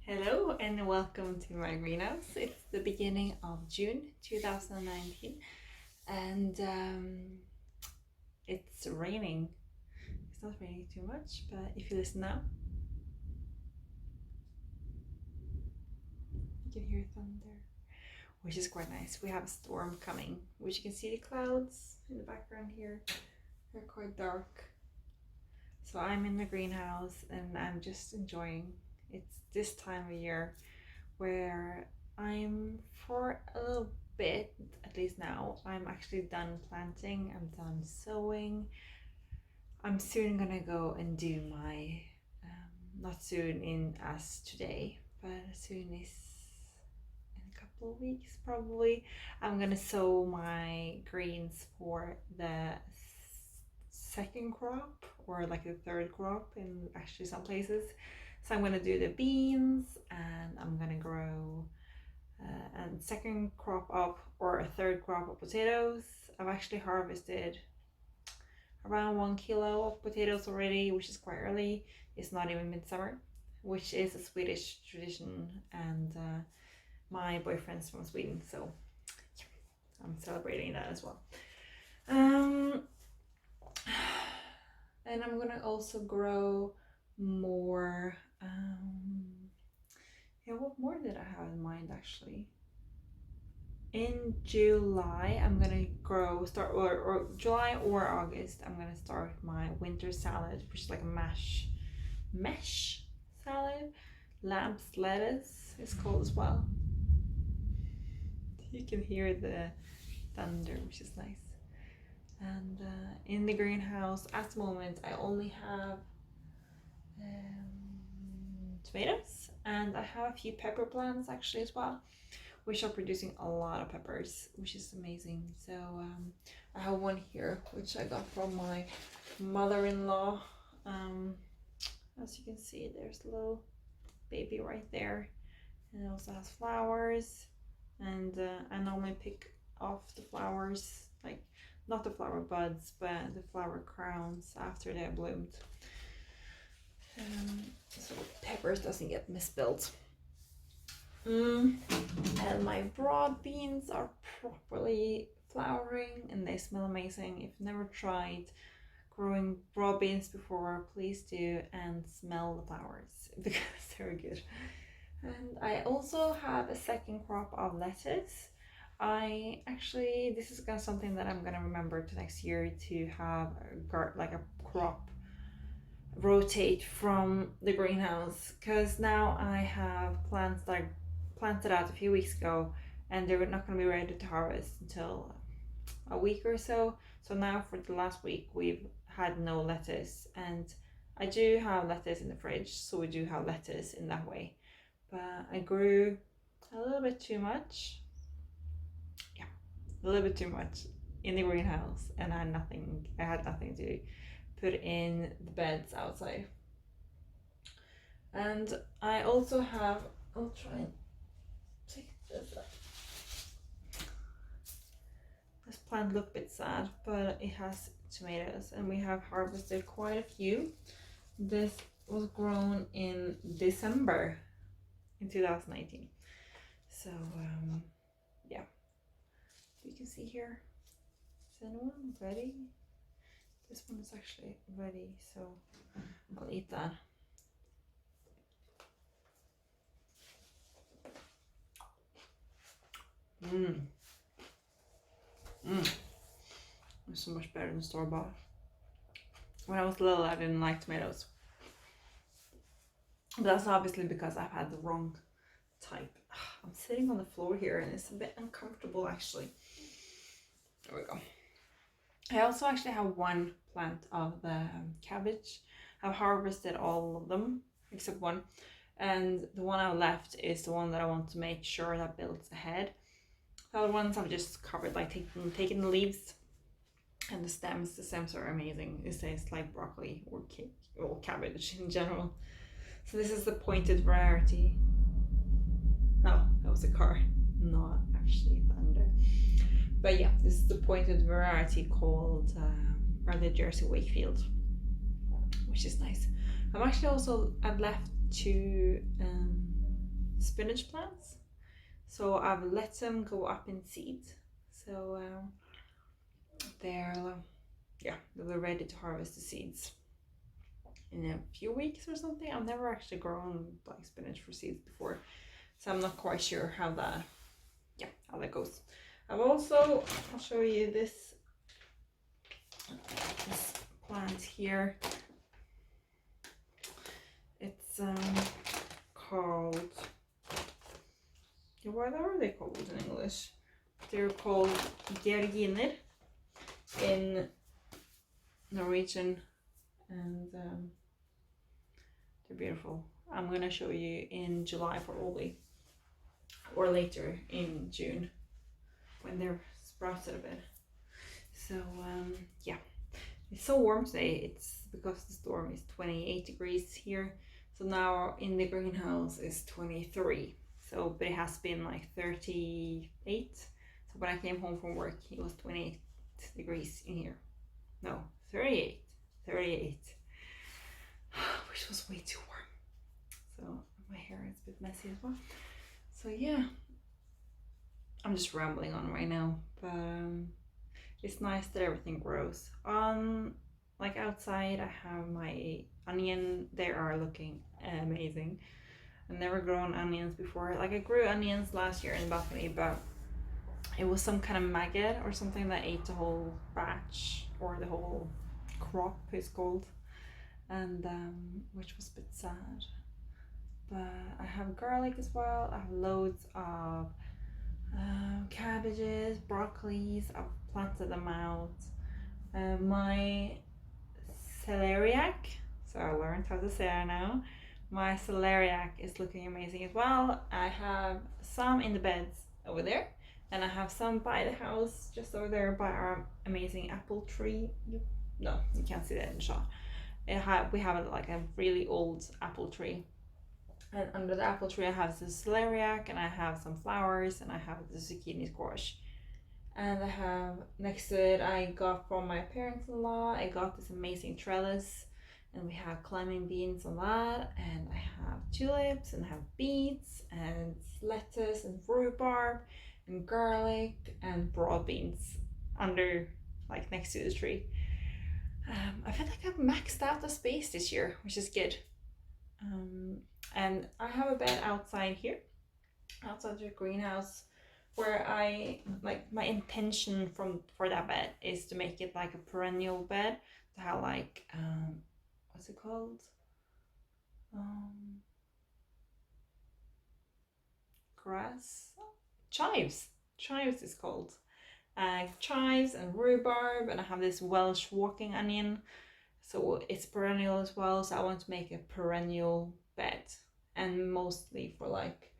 Hello and welcome to my greenhouse. It's the beginning of June 2019 and it's raining. It's not raining too much, but if you listen now, you can hear thunder, which is quite nice. We have a storm coming, which you can see the clouds in the background here. They're quite dark. So I'm in the greenhouse and I'm just enjoying. It's this time of year where I'm, for a little bit, at least now, I'm actually done planting, I'm done sowing. I'm soon gonna go and do my, not soon in as today, but as soon as in a couple of weeks probably, I'm gonna sow my greens for the second crop or like the third crop in actually some places. So I'm gonna do the beans and I'm gonna grow a second crop up or a third crop of potatoes. I've actually harvested around 1 kilo of potatoes already, which is quite early. It's not even midsummer, which is a Swedish tradition, and my boyfriend's from Sweden, so I'm celebrating that as well. And I'm gonna also grow more. What more did I have in mind actually? In July, I'm gonna or July or August, I'm gonna start my winter salad, which is like a mesh salad. Lamb's lettuce is called as well. You can hear the thunder, which is nice. And in the greenhouse at the moment, I only have tomatoes, and I have a few pepper plants actually as well, which are producing a lot of peppers, which is amazing. So I have one here which I got from my mother-in-law. As you can see, there's a little baby right there, and it also has flowers, and I normally pick off the flowers, like not the flower buds but the flower crowns after they have bloomed, so peppers doesn't get misspelled. And my broad beans are properly flowering and they smell amazing. If you've never tried growing broad beans before, please do, and smell the flowers because they're good. And I also have a second crop of lettuce. This is something that I'm gonna remember to next year, to have like a crop rotate from the greenhouse, because now I have plants that I planted out a few weeks ago and they're not going to be ready to harvest until a week or so. So now for the last week we've had no lettuce, and I do have lettuce in the fridge, so we do have lettuce in that way, but I grew a little bit too much, in the greenhouse, and I had nothing to put in the beds outside. And I also have, I'll try and take this up. This plant looked a bit sad, but it has tomatoes and we have harvested quite a few. This was grown in December in 2019. So yeah, you can see here. Is anyone ready? This one is actually ready, so I'll eat that. It's so much better than store-bought. When I was little, I didn't like tomatoes, but that's obviously because I've had the wrong type. I'm sitting on the floor here and it's a bit uncomfortable actually. There we go. I also actually have one plant of the cabbage. I've harvested all of them except one, and the one I left is the one that I want to make sure that builds ahead. The other ones I've just covered, like taking the leaves and the stems. The stems are amazing. It tastes like broccoli or cabbage in general. So this is the pointed variety. No, that was a car, not actually thunder. But yeah, this is the pointed variety called the Jersey Wakefield, which is nice. I've left 2 spinach plants. So I've let them go up in seed. So they're they're ready to harvest the seeds in a few weeks or something. I've never actually grown like spinach for seeds before, so I'm not quite sure how that goes. I'll show you this plant here. It's called, what are they called in English? They're called georginer in Norwegian, and they're beautiful. I'm gonna show you in July probably, or later in June when they're sprouted a bit. So yeah, it's so warm today. It's because the storm is 28 degrees here. So now in the greenhouse is 23. So, but it has been like 38. So when I came home from work, it was 28 degrees in here. No, 38, which was way too warm. So my hair is a bit messy as well. So yeah, I'm just rambling on right now, but it's nice that everything grows. Like outside, I have my onion. They are looking amazing. I've never grown onions before. Like I grew onions last year in the balcony, but it was some kind of maggot or something that ate the whole batch or the whole crop is called, and which was a bit sad. But I have garlic as well. I have loads of cabbages, broccolis. I've planted them out. My celeriac, so I learned how to say it now. My celeriac is looking amazing as well. I have some in the beds over there, and I have some by the house just over there by our amazing apple tree. No, you can't see that in the shot. We have like a really old apple tree, and under the apple tree I have the celeriac, and I have some flowers, and I have the zucchini squash. And I have next to it, I got from my parents-in-law, I got this amazing trellis, and we have climbing beans on that, and I have tulips, and I have beets, and lettuce, and rhubarb, and garlic, and broad beans under, like next to the tree. I feel like I've maxed out the space this year, which is good. And I have a bed outside here, outside the greenhouse, where I like my intention for that bed is to make it like a perennial bed, to have like what's it called, grass, chives is called, chives and rhubarb, and I have this Welsh walking onion, so it's perennial as well. So I want to make a perennial bed, and mostly for like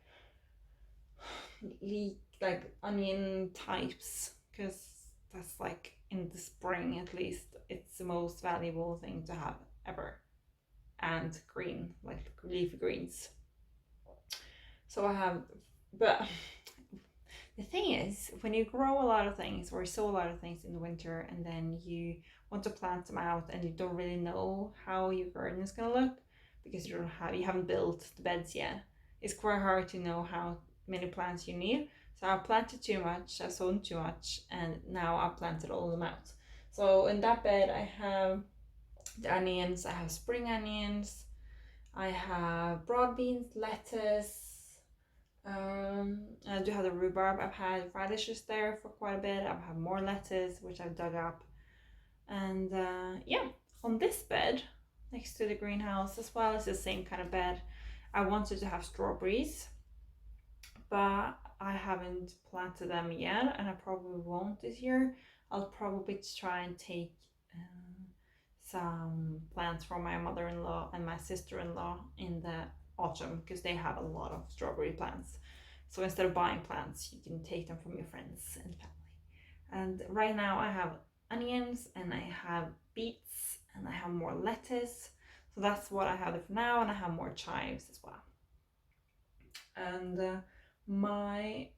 onion types, because that's like in the spring at least, it's the most valuable thing to have ever, and green, like leafy greens. So I have, but the thing is, when you grow a lot of things or sow a lot of things in the winter, and then you want to plant them out and you don't really know how your garden is going to look because you haven't built the beds yet, it's quite hard to know how many plants you need. So I planted too much, I sown too much, and now I've planted all of them out. So in that bed I have the onions, I have spring onions, I have broad beans, lettuce, I do have the rhubarb. I've had radishes there for quite a bit. I've had more lettuce, which I've dug up. And yeah, on this bed, next to the greenhouse as well, it's the same kind of bed. I wanted to have strawberries, but I haven't planted them yet, and I probably won't this year. I'll probably try and take some plants from my mother-in-law and my sister-in-law in the autumn, because they have a lot of strawberry plants. So instead of buying plants, you can take them from your friends and family. And right now I have onions, and I have beets, and I have more lettuce. So that's what I have for now, and I have more chives as well. And my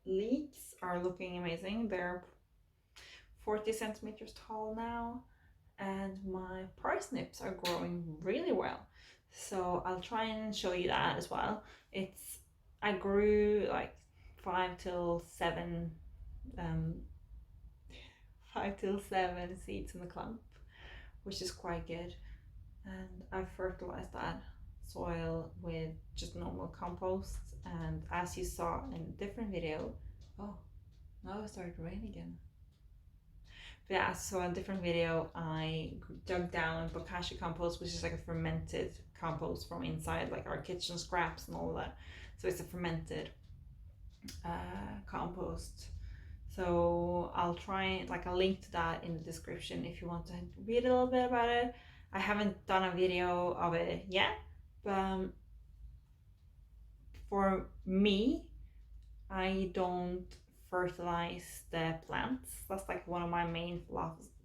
leeks are looking amazing. They're 40 centimeters tall now, and my parsnips are growing really well. So I'll try and show you that as well. I grew like 5 till 7 um 5 till 7 seeds in the clump, which is quite good. And I fertilized that soil with just normal compost. And as you saw in a different video, oh, now it started raining again. But yeah, so in a different video, I dug down bokashi compost, which is like a fermented compost from inside, like our kitchen scraps and all that. So it's a fermented compost. So I'll try, like, I'll link to that in the description if you want to read a little bit about it. I haven't done a video of it yet, but for me, I don't fertilize the plants. That's like one of my main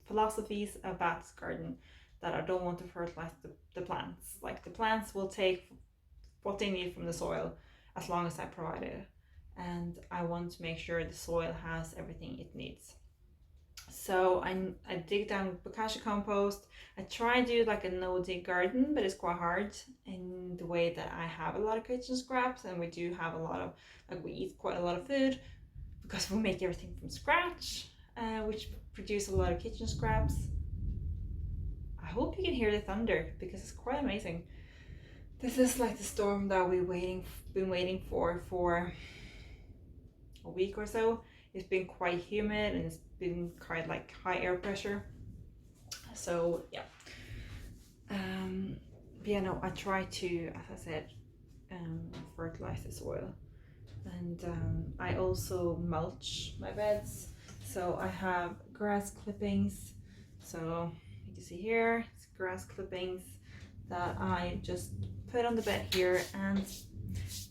philosophies about this garden, that I don't want to fertilize the plants. Like, the plants will take what they need from the soil as long as I provide it. And I want to make sure the soil has everything it needs. So I dig down bokashi compost. I try to do like a no-dig garden, but it's quite hard in the way that I have a lot of kitchen scraps, and we do have a lot of, like, we eat quite a lot of food because we make everything from scratch, which produce a lot of kitchen scraps. I hope you can hear the thunder because it's quite amazing. This is like the storm that we've been waiting for a week or so. It's been quite humid and it's been quite like high air pressure. So yeah. But yeah, no, I try to, as I said, fertilize the soil. And I also mulch my beds. So I have grass clippings. So you can see here, it's grass clippings that I just put on the bed here. And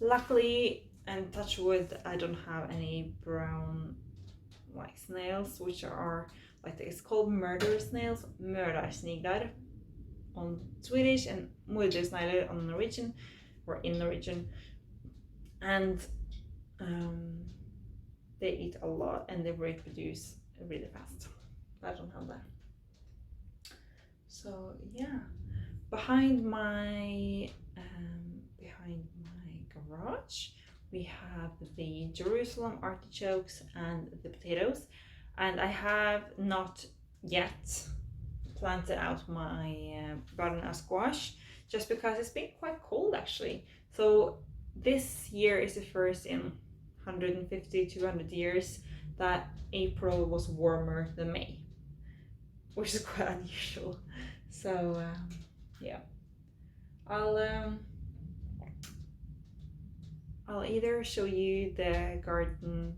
luckily, and touch wood, I don't have any brown like snails, which are like, it's called murder snails, mördarsniglar on Swedish and murdersniglar on Norwegian, or in Norwegian. And they eat a lot and they reproduce really fast. I don't have that. So yeah, behind my garage we have the Jerusalem artichokes and the potatoes, and I have not yet planted out my butternut squash, just because it's been quite cold actually. So this year is the first in 150-200 years that April was warmer than May, which is quite unusual. So yeah, I'll either show you the garden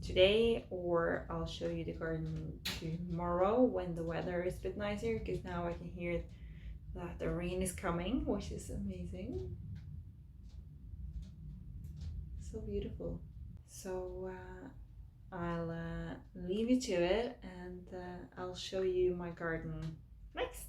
today, or I'll show you the garden tomorrow when the weather is a bit nicer, because now I can hear that the rain is coming, which is amazing. So beautiful. So I'll leave you to it, and I'll show you my garden next.